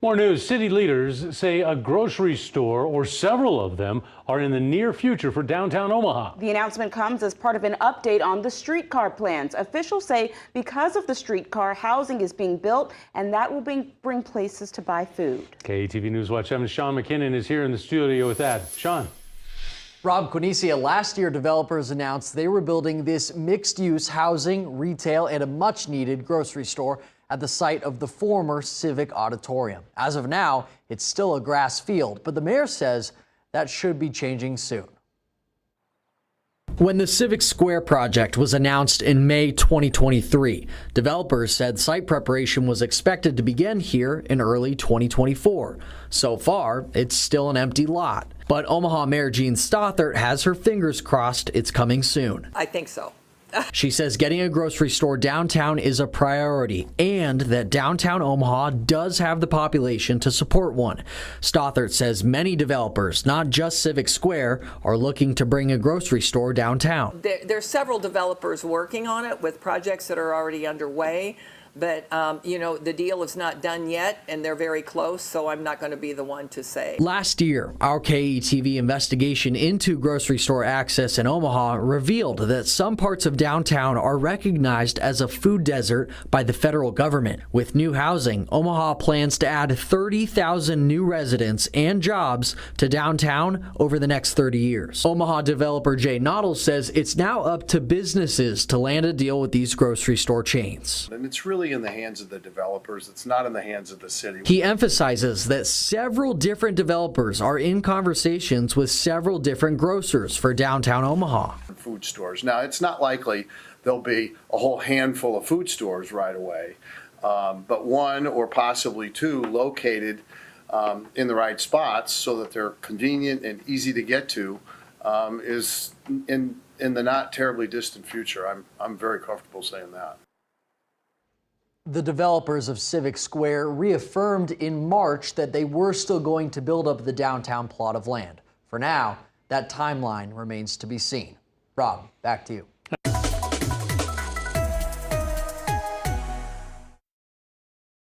More news. City leaders say a grocery store or several of them are in the near future for downtown Omaha. The announcement comes as part of an update on the streetcar plans. Officials say because of the streetcar, housing is being built and that will bring places to buy food. KETV News Watch 7's Sean McKinnon is here in the studio with that. Sean. Rob Quinicia, last year developers announced they were building this mixed-use housing, retail, and a much-needed grocery store at the site of the former Civic Auditorium. As of now, it's still a grass field, but the mayor says that should be changing soon. When the Civic Square project was announced in May 2023, developers said site preparation was expected to begin here in early 2024. So far, it's still an empty lot. But Omaha Mayor Jean Stothert has her fingers crossed it's coming soon. I think so. She says getting a grocery store downtown is a priority and that downtown Omaha does have the population to support one. Stothert says many developers, not just Civic Square, are looking to bring a grocery store downtown. There's several developers working on it with projects that are already underway. But, the deal is not done yet, and they're very close, so I'm not going to be the one to say. Last year, our KETV investigation into grocery store access in Omaha revealed that some parts of downtown are recognized as a food desert by the federal government. With new housing, Omaha plans to add 30,000 new residents and jobs to downtown over the next 30 years. Omaha developer Jay Noddle says it's now up to businesses to land a deal with these grocery store chains. And it's really in the hands of the developers. It's not in the hands of the city. He emphasizes that several different developers are in conversations with several different grocers for downtown Omaha. Food stores. Now, it's not likely there'll be a whole handful of food stores right away, but one or possibly two located in the right spots so that they're convenient and easy to get to is in the not terribly distant future. I'm very comfortable saying that. The developers of Civic Square reaffirmed in March that they were still going to build up the downtown plot of land. For now, that timeline remains to be seen. Rob, back to you.